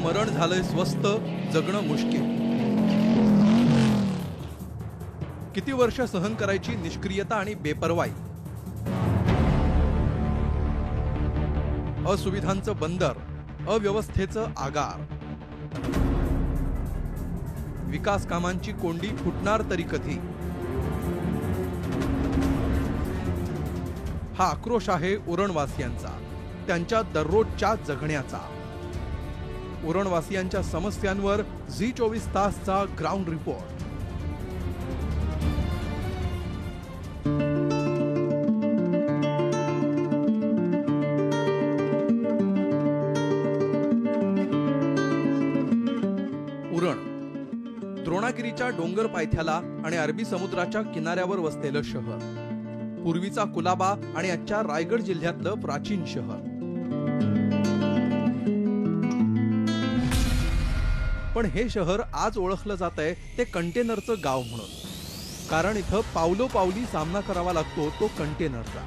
मरण झालंय स्वस्त, जगणं मुश्किल. किती वर्ष सहन करायची निष्क्रियता आणि बेपर्वाई. असुविधांचं बंदर, अव्यवस्थेचं आगार. विकास कामांची कोंडी फुटणार तरी कधी. हा आक्रोश आहे उरणवासियांचा, त्यांच्या दररोजच्या जगण्याचा. उरणवासियांच्या समस्यांवर झी 24 तासचा ग्राउंड रिपोर्ट. उरण द्रोणागिरीच्या डोंगर पायथ्याला आणि अरबी समुद्राच्या किनाऱ्यावर वसलेलं शहर. पूर्वीचा कुलाबा आणि आजच्या रायगड जिल्ह्यातलं प्राचीन शहर. पण हे शहर आज ओळखलं जातंय ते कंटेनरचं गाव म्हणून. कारण इथं पावलोपावली सामना करावा लागतो तो कंटेनरचा.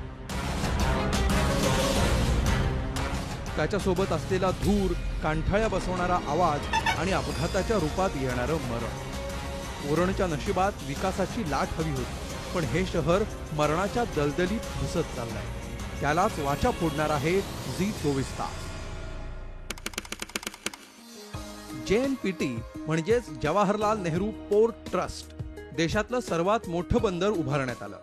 त्याच्यासोबत असलेला धूर, कांठाळ्या बसवणारा आवाज आणि अपघाताच्या रूपात येणारं मरण. उरणच्या नशिबात विकासाची लाट हवी होती, पण हे शहर मरणाच्या दलदलीत घुसत चाललंय. त्यालाच वाचा फोडणार आहे झी 24 तास. JNPT म्हणजेच जवाहरलाल नेहरू पोर्ट ट्रस्ट, देशातलं सर्वात मोठं बंदर उभारण्यात आलं.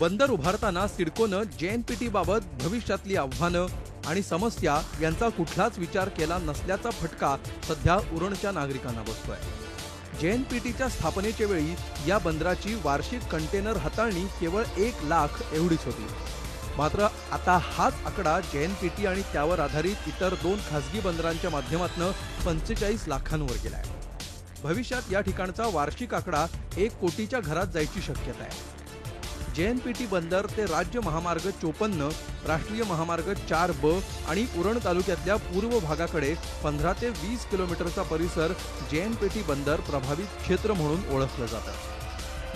बंदर उभारताना सिडकोनं JNPT बाबत भविष्यातली आव्हानं आणि समस्या यांचा कुठलाच विचार केला नसल्याचा फटका सध्या उरणच्या नागरिकांना बसतोय. JNPTच्या स्थापनेच्या वेळी या बंदराची वार्षिक कंटेनर हाताळणी केवळ 1 लाख एवढीच होती. मात्र आता हाच आकडा JNPT आणि त्यावर आधारित इतर 2 खासगी बंदरांच्या माध्यमातून 45 लाखांवर गेलाय. भविष्यात या ठिकाणचा वार्षिक आकडा 1 कोटीच्या घरात जायची शक्यता आहे. JNPT बंदर ते राज्य महामार्ग 54, राष्ट्रीय महामार्ग 4B आणि उरण तालुक्यातल्या पूर्व भागाकडे 15 ते 20 किलोमीटरचा परिसर JNPT बंदर प्रभावित क्षेत्र म्हणून ओळखलं जातं.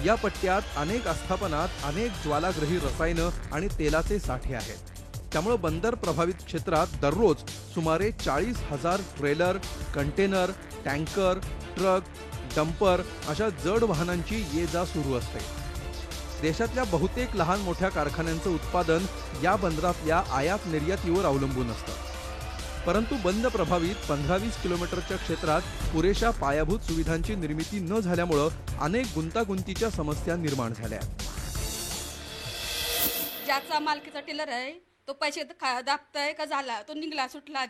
या पट्ट्यात अनेक आस्थापनात अनेक ज्वालाग्रही रसायनं आणि तेलाचे साठे आहेत. त्यामुळे बंदर प्रभावित क्षेत्रात दररोज सुमारे 40,000 trailer, container, tanker, truck, dumper अशा जड वाहनांची ये-जा सुरू असते. देशातल्या बहुतेक लहान मोठ्या कारखान्यांचं उत्पादन या बंदरातल्या आयात निर्यातीवर अवलंबून असतं. परंतु बंद प्रभावित 15-20 किलोमीटरच्या क्षेत्रात पुरेशा पायाभूत सुविधांची निर्मिती न झाल्यामुळं अनेक गुंतागुंतीच्या समस्या निर्माण झाल्या. ज्याचा मालकीचा टिलर आहे तो पैसे दाबताय का झाला तो निघला सुटला.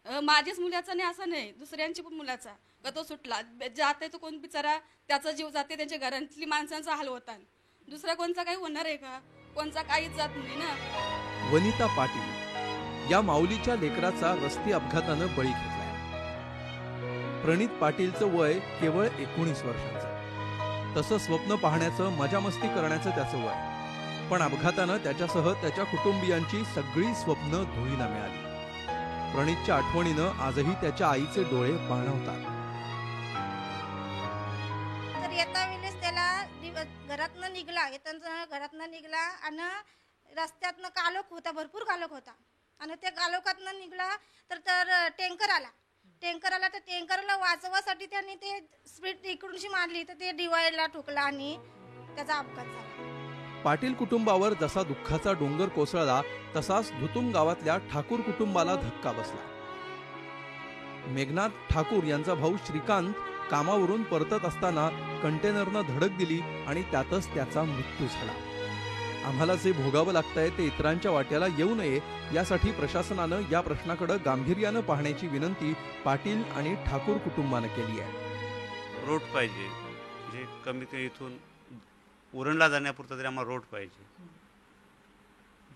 माझ्याच मुलाचा नाही असं नाही, दुसऱ्यांची पण मुलाचा का तो सुटला जाते तो कोण बिचारा त्याचा जीव जाते, त्यांच्या घरातली माणसांचा हाल होता. दुसरा कोणचा काही होणार आहे का? कोणचा काहीच जात नाही ना. वनिता पाटील या माऊलीच्या लेकराचा रस्ते अपघातानं बळी घेतलाय. प्रणित पाटीलचं वय केवळ 19 वर्षांचं. तसं स्वप्न पाहण्याचं, मजामस्ती करण्याचं त्याचं वय. पण अपघातानं त्याच्यासह त्याच्या कुटुंबियांची सगळी स्वप्न धुळीला मिळाली. प्रणितच्या आठवणीनं आजही त्याच्या आईचे डोळे पाणवतात. घरातनं निघला आणि रस्त्यातनं कालोख होता, भरपूर कालोख होता. आणि त्या कालोखातनं निघला तर टँकर आला. तर टँकरला वाचवासाठी त्यांनी ते स्पीड इकडूनशी मारली तर ते डिवाइडला ठोकला आणि त्याचा अपघात झाला. पाटील कुटुंबावर जसा दुःखाचा डोंगर कोसळला तसाच धुतुम गावातल्या ठाकूर कुटुंबाला धक्का बसला. मेघनाथ ठाकूर यांचा भाऊ श्रीकांत कामावरून परतत असताना कंटेनरनं धडक दिली आणि त्यातच त्याचा मृत्यू झाला. आम्हाला जे भोगावं लागतंय ते इतरांच्या वाट्याला येऊ नये यासाठी प्रशासनानं या प्रश्नाकडे गांभीर्यानं पाहण्याची विनंती पाटील आणि ठाकूर कुटुंबानं केली आहे. रोड पाहिजे, जे कमी कमी इथून उरणला जाण्यापुरता तरी आम्हाला रोड पाहिजे.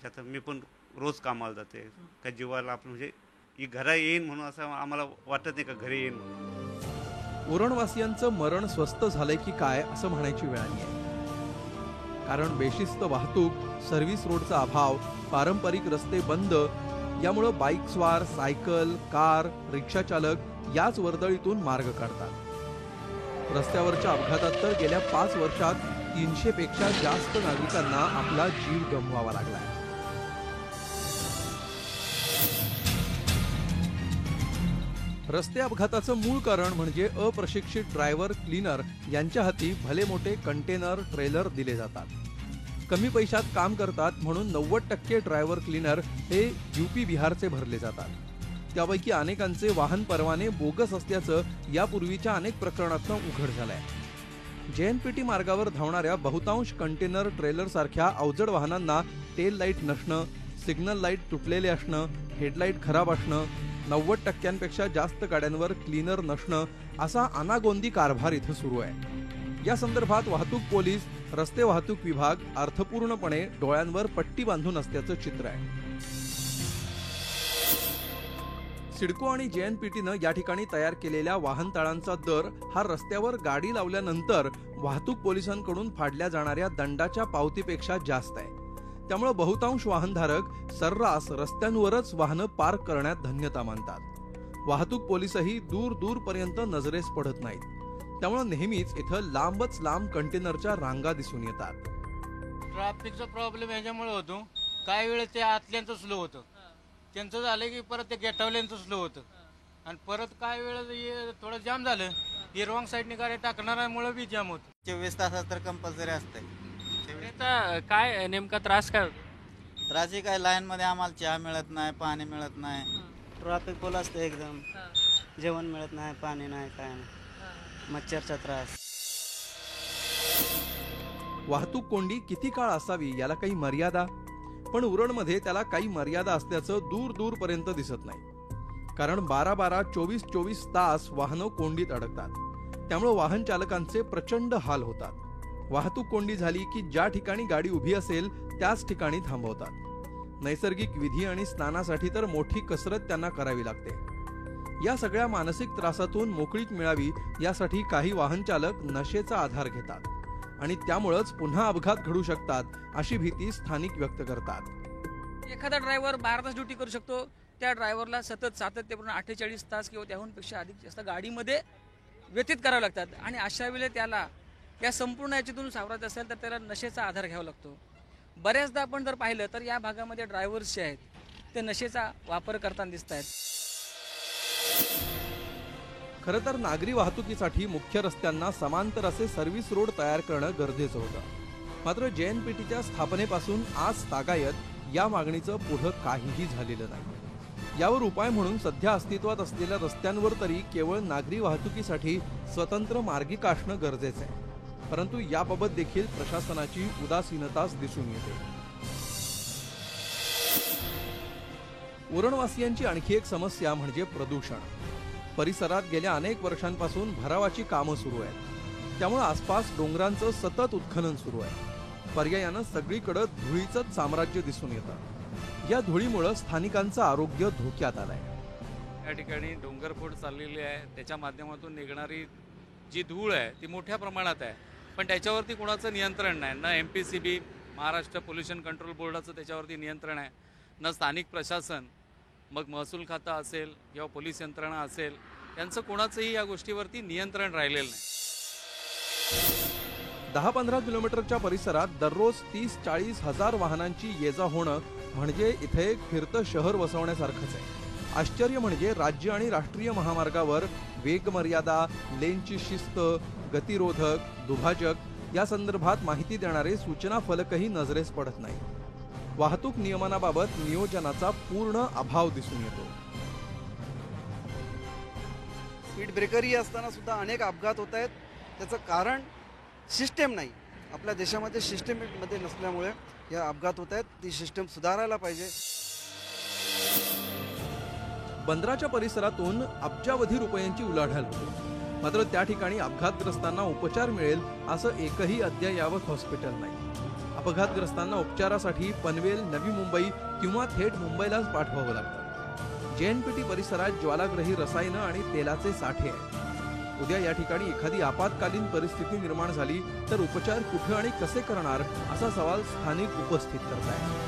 आता मी पण रोज कामाला जाते, का जीवाला आपण म्हणजे घरा येईन म्हणून असं आम्हाला वाटत नाही का घरी येईन म्हणून. उरणवासियांचं मरण स्वस्त झालंय की काय असं म्हणायची वेळ आली आहे. कारण बेशिस्त वाहतूक, सर्व्हिस रोडचा अभाव, पारंपरिक रस्ते बंद यामुळं बाईक स्वार, सायकल, कार, रिक्षा चालक याच वर्दळीतून मार्ग काढतात. रस्त्यावरच्या अपघातात तर गेल्या 5 वर्षात 300 पेक्षा जास्त नागरिकांना आपला जीव गमवावा लागलाय. रस्ते अपघाताचं मूळ कारण म्हणजे अप्रशिक्षित ड्रायव्हर क्लीनर यांच्या हाती भले मोठे कंटेनर ट्रेलर दिले जातात. कमी पैशात काम करतात म्हणून 90% ड्रायव्हर क्लीनर हे यूपी बिहारचे भरले जातात. त्यापैकी अनेकांचे वाहन परवाने बोगस असल्याचं यापूर्वीच्या अनेक प्रकरणातून उघड झालंय. JNPT मार्गावर धावणाऱ्या बहुतांश कंटेनर ट्रेलर सारख्या अवजड वाहनांना टेल लाईट नसणं, सिग्नल लाईट तुटलेले असणं, हेडलाईट खराब असणं, 90% जास्त गाड्यांवर क्लीनर नसणं असा अनागोंदी कारभार इथं सुरू आहे. या संदर्भात वाहतूक पोलीस, रस्ते वाहतूक विभाग अर्थपूर्णपणे डोळ्यांवर पट्टी बांधून असल्याचं चित्र आहे. सिडको आणि JNPTनं या ठिकाणी तयार केलेल्या वाहनतळांचा दर हा रस्त्यावर गाडी लावल्यानंतर वाहतूक पोलिसांकडून फाडल्या जाणाऱ्या दंडाच्या पावतीपेक्षा जास्त आहे. त्यामुळे बहुतांश वाहनधारक सर्रास रस्त्यांवरच वाहनं पार्क करण्यात धन्यता मानतात. वाहतूक पोलीसही दूर दूरपर्यंत नजरेस पडत नाहीत. त्यामुळे नेहमीच इथं लांबच लांब कंटेनरच्या रांगा दिसून येतात. ट्रॅफिकचा प्रॉब्लेम ह्याच्यामुळे होतो. काही वेळेस ते आतल्यांचं स्लो होतं, त्यांचं झालं की परत ते गेटावल्यांचं स्लो होतं, आणि परत काही वेळेस थोडं जाम झालं की रॉंग साईडने गाडी टाकणाऱ्यामुळे बी जाम होतं. 24 तासात तर कंपल्सरी असते. काय नेमका त्रास काय त्रासही काय, लाईन मध्ये आम्हाला चहा मिळत नाही, पाणी मिळत नाही, ट्रॅफिक फुल असते एकदम, जेवण मिळत नाही, पाणी नाही, काय नाही, मच्छरचा त्रास. वाहतूक कोंडी किती काळ असावी याला काही मर्यादा, पण उरणमध्ये त्याला काही मर्यादा असल्याचं दूर दूरपर्यंत दिसत नाही. कारण 12-12, 24-24 तास वाहनं कोंडीत अडकतात. त्यामुळे वाहन चालकांचे प्रचंड हाल होतात. वाहतूक कोंडी झाली की ज्या ठिकाणी गाडी उभी असेल त्याच ठिकाणी थांबवतात. नैसर्गिक विधी आणि स्नानासाठी तर मोठी कसरत त्यांना करावी लागते. या सगळ्या मानसिक त्रासातून मोकळीक मिळावी यासाठी काही वाहन चालक नशेचा आधार घेतात आणि त्यामुळेच पुन्हा अपघात घडू शकतात अशी भीती स्थानिक व्यक्त करतात. एखादा ड्रायव्हर 12 तास ड्युटी करू शकतो, त्या ड्रायव्हरला सतत सातत्यपूर्ण 48 तास किंवा त्याहूनपेक्षा अधिक जास्त गाडीमध्ये व्यतीत करावे लागतात. आणि अशा वेळेला त्याला या संपूर्ण याच्यातून सावरायचं असेल तर त्याला नशेचा आधार घ्यावा लागतो. बऱ्याचदा आपण जर पाहिलं तर या भागामध्ये ड्रायव्हर्स जे आहेत ते नशेचा वापर करताना दिसत आहेत. खरं तर नागरी वाहतुकीसाठी मुख्य रस्त्यांना समांतर असे सर्व्हिस रोड तयार करणं गरजेचं होतं. मात्र JNPTच्या स्थापनेपासून आज तागायत या मागणीचं पुढं काहीही झालेलं नाही. यावर उपाय म्हणून सध्या अस्तित्वात असलेल्या रस्त्यांवर तरी केवळ नागरी वाहतुकीसाठी स्वतंत्र मार्गिका असणं गरजेचं आहे. परंतु याबाबत देखील प्रशासनाची उदासीनताच दिसून येते. उरणवासियांची आणखी एक समस्या म्हणजे प्रदूषण. परिसरात गेल्या अनेक वर्षांपासून भरावाची कामं सुरू आहेत. त्यामुळे आसपास डोंगरांचं सतत उत्खनन सुरू आहे. पर्यायानं सगळीकडे धुळीचंच साम्राज्य दिसून येतं. या धुळीमुळे स्थानिकांचं आरोग्य धोक्यात आलंय. या ठिकाणी डोंगरफोड चाललेली आहे, त्याच्या माध्यमातून निघणारी जी धूळ आहे ती मोठ्या प्रमाणात आहे, पण त्याच्यावरती कोणाचं नियंत्रण नाही. ना MPCB महाराष्ट्र पोल्युशन कंट्रोल बोर्डाचं त्याच्यावरती नियंत्रण आहे, ना स्थानिक प्रशासन, मग महसूल खाता असेल किंवा पोलीस यंत्रणा असेल, त्यांचं कोणाचंही या गोष्टीवरती नियंत्रण राहिलेलं नाही. 10-15 किलोमीटरच्या परिसरात दररोज 30-40 हजार वाहनांची ये जा होणं म्हणजे इथे एक फिरतं शहर वसवण्यासारखंच आहे. आश्चर्य म्हणजे राज्य आणि राष्ट्रीय महामार्गावर वेग मर्यादा, लेनची शिस्त, गतिरोधक, दुभाजक या संदर्भात माहिती देणारे सूचना फलकही नजरेस पडत नाही. वाहतूक नियमनाबाबत नियोजनाचा पूर्ण अभाव दिसून येतो. स्पीड ब्रेकरही असताना सुद्धा अनेक अपघात होत आहेत. त्याचं कारण सिस्टेम नाही. आपल्या देशामध्ये सिस्टममध्ये नसल्यामुळे या अपघात होत आहेत. ती सिस्टम सुधारायला पाहिजे. बंदराच्या परिसरातून अब्जावधी रुपयांची उलाढाल होते. मात्र त्या ठिकाणी अपघातग्रस्तांना उपचार मिळेल असं एकही अद्ययावत हॉस्पिटल नाही. अपघातग्रस्तांना उपचारासाठी पनवेल, नवी मुंबई किंवा थेट मुंबईलाच पाठवावं लागतं. JNPT परिसरात ज्वालाग्रही रसायनं आणि तेलाचे साठे आहेत. उद्या या ठिकाणी एखादी आपत्कालीन परिस्थिती निर्माण झाली तर उपचार कुठे आणि कसे करणार असा सवाल स्थानिक उपस्थित करतायत.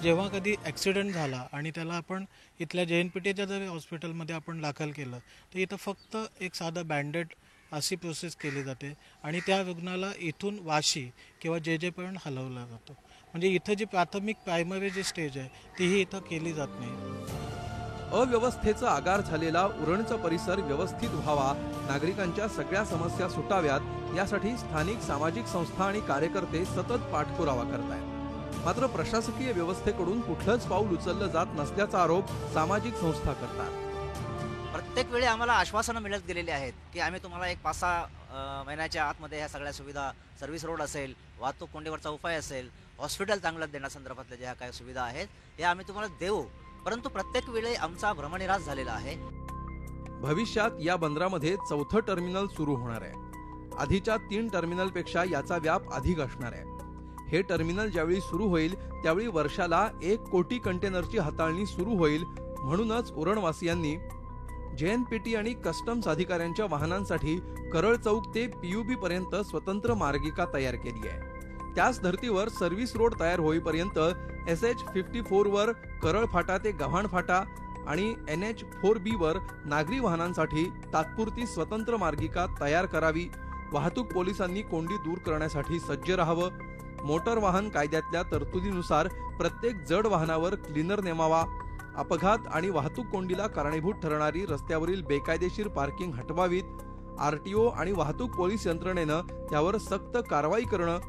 जेव्हा कधी ॲक्सिडेंट झाला आणि त्याला आपण इथल्या JNPTच्या जर हॉस्पिटलमध्ये आपण दाखल केलं तर इथं फक्त एक साधं बँडेड अशी प्रोसेस केली जाते आणि त्या रुग्णाला इथून वाशी किंवा जे पर्यंत हलवला जातो. म्हणजे इथं जी प्रायमरी जी स्टेज आहे तीही इथं केली जात नाही. अव्यवस्थेचा आगार झालेला उरणचा परिसर व्यवस्थित व्हावा, नागरिकांच्या सगळ्या समस्या सुटाव्यात यासाठी स्थानिक सामाजिक संस्था आणि कार्यकर्ते सतत पाठपुरावा करतायत. मात्र प्रशासकीय व्यवस्थेकडून कुठलंच पाऊल उचललं जात नसल्याचा आरोप सामाजिक संस्था करतात. प्रत्येक वेळी आम्हाला आश्वासनं मिळत गेलेली आहेत की आम्ही तुम्हाला 5-6 महिन्याच्या आतमध्ये ह्या सगळ्या सुविधा, सर्व्हिस रोड असेल, वाहतूक कोंडीवरचा उपाय असेल, हॉस्पिटल चांगलं देण्यासंदर्भातल्या ज्या काही सुविधा आहेत हे आम्ही तुम्हाला देऊ, परंतु प्रत्येक वेळी आमचा भ्रमनिरास झालेला आहे. भविष्यात या बंदरामध्ये 4थं टर्मिनल सुरू होणार आहे. आधीच्या 3 टर्मिनलपेक्षा याचा व्याप अधिक असणार आहे. हे टर्मिनल ज्यावेळी सुरू होईल त्यावेळी वर्षाला 1 कोटी कंटेनरची हाताळणी सुरू होईल. म्हणूनच उरणवासियांनी JNPT आणि कस्टम्स अधिकाऱ्यांच्या वाहनांसाठी करळ चौक ते PUB पर्यंत स्वतंत्र मार्गिका तयार केली आहे. त्याच धर्तीवर सर्व्हिस रोड तयार होईपर्यंत SH-54 वर करळ फाटा ते गव्हाण फाटा आणि NH-4B वर नागरी वाहनांसाठी तात्पुरती स्वतंत्र मार्गिका तयार करावी. वाहतूक पोलिसांनी कोंडी दूर करण्यासाठी सज्ज राहावं. मोटर वाहन कायद्यातल्या तरतुदीनुसार प्रत्येक जड वाहनावर क्लीनर नेमावा. अपघात आणि वाहतूक कोंडीला कारणीभूत ठरणारी रस्त्यावरील बेकायदेशीर पार्किंग हटवावीत. RTO आणि वाहतूक पोलीस यंत्रणेनं त्यावर सक्त कारवाई करणं.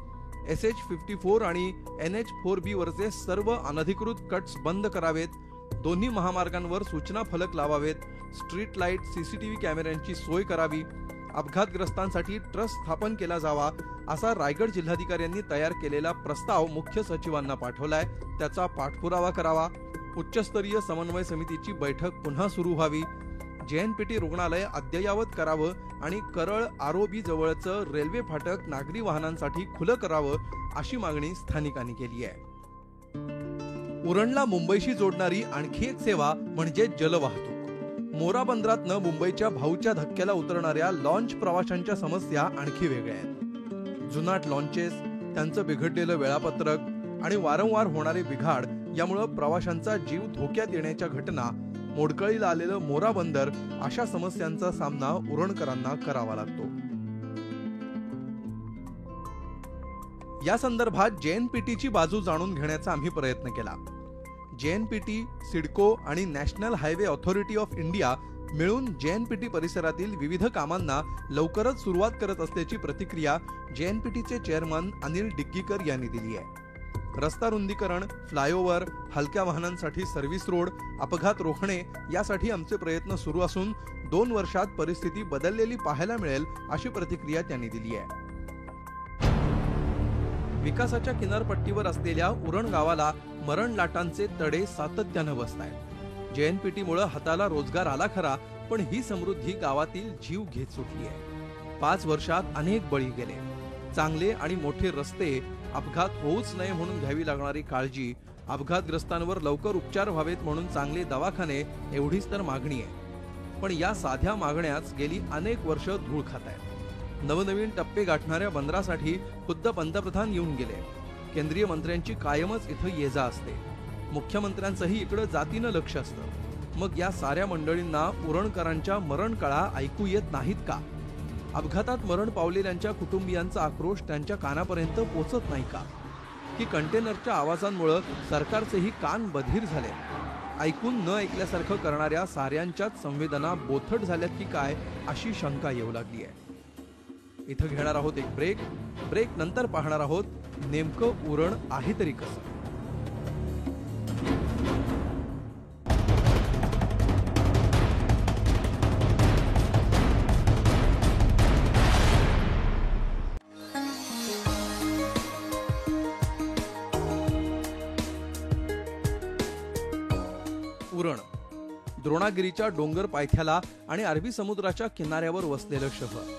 SH-54 आणि NH-4B वरचे सर्व अनधिकृत कट्स बंद करावेत. दोन्ही महामार्गांवर सूचना फलक लावावेत. स्ट्रीट लाईट, CCTV कॅमेऱ्यांची सोय करावी. अपघातग्रस्तांसाठी ट्रस्ट स्थापन केला जावा असा रायगड जिल्हाधिकाऱ्यांनी तयार केलेला प्रस्ताव मुख्य सचिवांना पाठवलाय. त्याचा पाठपुरावा करावा. उच्चस्तरीय समन्वय समितीची बैठक पुन्हा सुरू व्हावी. JNPT रुग्णालय अद्ययावत करावं आणि करळ ROB जवळचं रेल्वे फाटक नागरी वाहनांसाठी खुलं करावं अशी मागणी स्थानिकांनी केली आहे. उरणला मुंबईशी जोडणारी आणखी एक सेवा म्हणजे जलवाहतूक. मोरा बंदरातनं मुंबईच्या भाऊच्या धक्क्याला उतरणाऱ्या लॉन्च प्रवाशांच्या समस्या आणखी वेगळ्या आहेत. जुनाट लॉन्चेस, त्यांचं बिघडलेलं वेळापत्रक आणि वारंवार होणारे बिघाड यामुळं प्रवाशांचा जीव धोक्यात येण्याच्या घटना, मोडकळीला आलेलं मोरा बंदर अशा समस्यांचा सामना उरणकरांना करावा लागतो. या संदर्भात JNPTची बाजू जाणून घेण्याचा आम्ही प्रयत्न केला. JNPT, सिडको आणि national highway authority of India मिळून JNPT परिसरातील विविध कामांना लवकरच सुरुवात करत असल्याची प्रतिक्रिया JNPTचे चेअरमन अनिल डिग्गीकर यांनी दिली आहे. रस्ता रुंदीकरण, फ्लायओव्हर, हलक्या वाहनांसाठी सर्व्हिस रोड, अपघात रोखणे यासाठी आमचे प्रयत्न सुरू असून 2 वर्षात परिस्थिती बदललेली पाहायला मिळेल अशी प्रतिक्रिया त्यांनी दिली आहे. विकासाच्या किनारपट्टीवर असलेल्या उरण गावाला मरण लाटांचे तडे सातत्यानं बसतायत. JNPTमुळे हाताला रोजगार आला खरा, पण ही समृद्धी गावातील जीव घेत सुटली आहे. 5 वर्षात अनेक बळी गेले. चांगले आणि मोठे रस्ते, अपघात होऊच नये म्हणून घ्यावी लागणारी काळजी, अपघातग्रस्तांवर लवकर उपचार व्हावेत म्हणून चांगले दवाखाने एवढीच तर मागणी आहे. पण या साध्या मागण्याच गेली अनेक वर्ष धूळ खात आहेत. नवनवीन टप्पे गाठणाऱ्या बंदरासाठी खुद्द पंतप्रधान येऊन गेले. केंद्रीय मंत्र्यांची कायमच इथं ये-जा असते. मुख्यमंत्र्यांचंही इकडं जातीनं लक्ष असतं. मग या साऱ्या मंडळींना उरणकरांच्या मरणकळा ऐकू येत नाहीत का? अपघातात मरण पावलेल्यांच्या कुटुंबियांचा आक्रोश त्यांच्या कानापर्यंत पोचत नाही का? की कंटेनरच्या आवाजांमुळे सरकारचेही कान बधीर झाले? ऐकून न ऐकल्यासारखं करणाऱ्या साऱ्यांच्याच संवेदना बोथट झाल्यात की काय अशी शंका येऊ लागली आहे. इथं घेणार आहोत एक ब्रेक नंतर पाहणार आहोत नेमकं उरण आहे तरी कसं. उरण द्रोणागिरीच्या डोंगर पायथ्याला आणि अरबी समुद्राच्या किनाऱ्यावर वसलेलं शहर.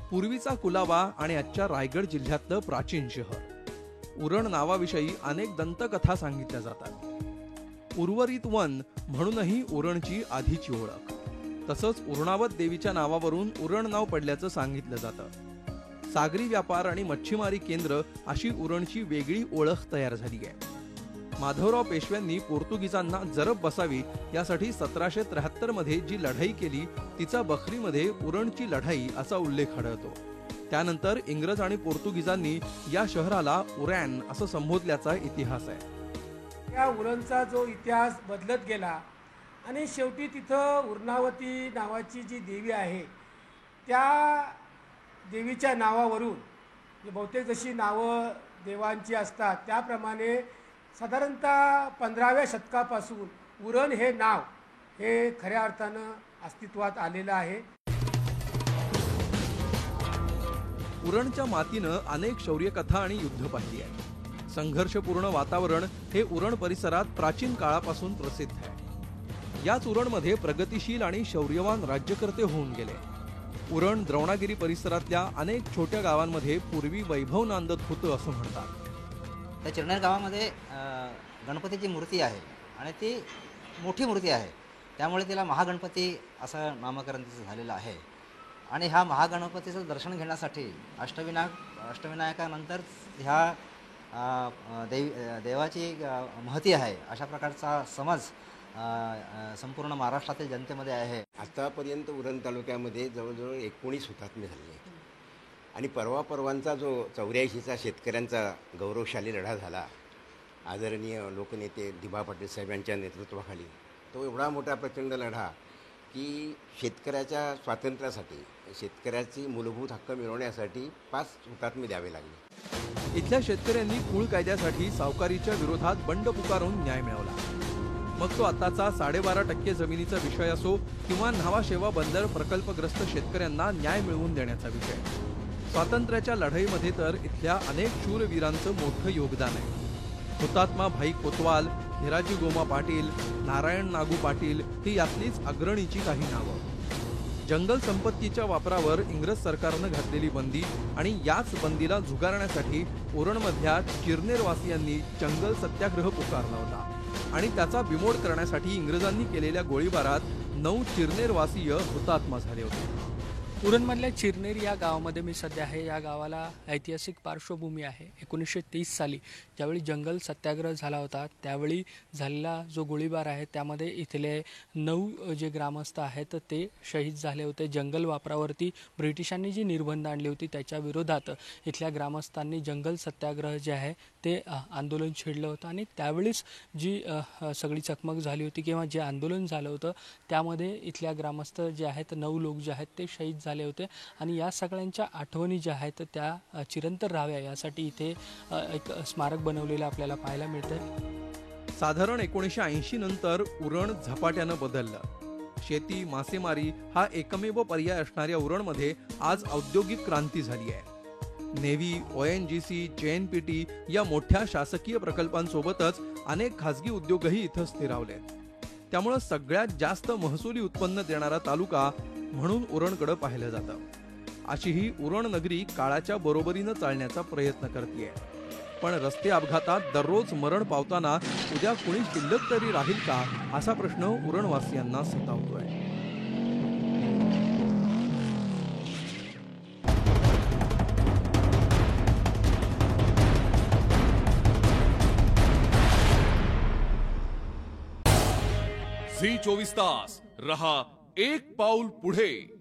पूर्वीचा कुलाबा आणि आजच्या रायगड जिल्ह्यातलं प्राचीन शहर. उरण नावाविषयी अनेक दंतकथा सांगितल्या जातात. उर्वरित वन म्हणूनही उरणची आधीची ओळख. तसंच उर्णावत देवीच्या नावावरून उरण नाव पडल्याचं सांगितलं जातं. सागरी व्यापार आणि मच्छीमारी केंद्र अशी उरणची वेगळी ओळख तयार झाली आहे. माधवराव पेशव्यांनी पोर्तुगीजांना जरब बसावी यासाठी 1773 मध्ये जी लढाई केली तिचा बखरीमध्ये उरणची लढाई असा उल्लेख आढळतो. त्यानंतर इंग्रज आणि पोर्तुगीजांनी या शहराला उरॅन असं संबोधल्याचा इतिहास आहे. या उरणचा जो इतिहास बदलत गेला आणि शेवटी तिथं उर्णावती नावाची जी देवी आहे त्या देवीच्या नावावरून बहुतेक जशी नावं देवांची असतात त्याप्रमाणे साधारणतः 15व्या शतकापासून उरण हे नाव हे खऱ्या अर्थानं अस्तित्वात आलेलं आहे. उरणच्या मातीनं अनेक शौर्यकथा आणि युद्ध पाहिली आहे. संघर्षपूर्ण वातावरण हे उरण परिसरात प्राचीन काळापासून प्रसिद्ध आहे. याच उरणमध्ये प्रगतिशील आणि शौर्यवान राज्यकर्ते होऊन गेले. उरण द्रोणागिरी परिसरातल्या अनेक छोट्या गावांमध्ये पूर्वी वैभव नांदत होतं असं म्हणतात. त्या चिरनेर गावामध्ये गणपतीची मूर्ती आहे आणि ती मोठी मूर्ती आहे, त्यामुळे तिला महागणपती असं नामकरण तिचं झालेलं आहे. आणि ह्या महागणपतीचं दर्शन घेण्यासाठी अष्टविनायकानंतर ह्या देवाची महती आहे अशा प्रकारचा समज संपूर्ण महाराष्ट्रातील जनतेमध्ये आहे. आतापर्यंत उरण तालुक्यामध्ये जवळजवळ 19 हुतात्मे झाले आहेत आणि परवाचा जो 84चा शेतकऱ्यांचा गौरवशाली लढा झाला आदरणीय लोकनेते दिबा पाटील साहेब यांच्या नेतृत्वाखाली, तो एवढा मोठा प्रचंड लढा की शेतकऱ्याच्या स्वातंत्र्यासाठी शेतकऱ्याची मूलभूत हक्क मिळवण्यासाठी 5 हुतात्मे द्यावे लागले. इथल्या शेतकऱ्यांनी कुळ कायद्यासाठी सावकारीच्या विरोधात बंड पुकारून न्याय मिळवला. मग तो आताचा 12.5% जमिनीचा विषय असो किंवा न्हावाशेवा बंदर प्रकल्पग्रस्त शेतकऱ्यांना न्याय मिळवून देण्याचा विषय. स्वातंत्र्याच्या लढाईमध्ये तर इथल्या अनेक शूरवीरांचं मोठं योगदान आहे. हुतात्मा भाई कोतवाल, हिराजी गोमा पाटील, नारायण नागू पाटील ही यातलीच अग्रणीची काही नावं. जंगल संपत्तीच्या वापरावर इंग्रज सरकारनं घातलेली बंदी आणि याच बंदीला झुगारण्यासाठी उरणमधल्या चिरनेरवासियांनी जंगल सत्याग्रह पुकारला होता आणि त्याचा बिमोड करण्यासाठी इंग्रजांनी केलेल्या गोळीबारात 9 चिरनेरवासीय हुतात्मा झाले होते. उरणमधल्या चिरनेर या गावामध्ये मी सध्या आहे. या गावाला ऐतिहासिक पार्श्वभूमी आहे. 1930 साली ज्यावेळी जंगल सत्याग्रह झाला होता त्यावेळी झालेला जो गोळीबार आहे त्यामध्ये इथले 9 जे ग्रामस्थ आहेत ते शहीद झाले होते. जंगल वापरावरती ब्रिटिशांनी जी निर्बंध आणली होती त्याच्या विरोधात इथल्या ग्रामस्थांनी जंगल सत्याग्रह जे आहे ते आंदोलन छेडलं होतं आणि त्यावेळीच जी सगळी चकमक झाली होती किंवा जे आंदोलन झालं होतं त्यामध्ये इथल्या ग्रामस्थ जे आहेत 9 लोक जे आहेत ते शहीद झाले होते. आणि या सगळ्यांच्या आठवणी ज्या आहेत त्या चिरंतन राहाव्या यासाठी इथे एक स्मारक बनवलेलं आपल्याला पाहायला मिळतंय. साधारण 1980 नंतर उरण झपाट्यानं बदललं. शेती मासेमारी हा एकमेव पर्याय असणाऱ्या उरणमध्ये आज औद्योगिक क्रांती झाली आहे. नेव्ही, ONGC, JNPT या मोठ्या शासकीय प्रकल्पांसोबतच अनेक खासगी उद्योगही इथं स्थिरावले. त्यामुळे सगळ्यात जास्त महसुली उत्पन्न देणारा तालुका म्हणून उरणकडे पाहिलं जातं. अशी ही उरण नगरी काळाच्या बरोबरीनं चालण्याचा प्रयत्न करतेय. पण रस्ते अपघातात दररोज मरण पावताना उद्या कुणी शिल्लक तरी राहील का असा प्रश्न उरणवासियांना सतावतोय. झी 24 तास रहा एक पाऊल पुढे.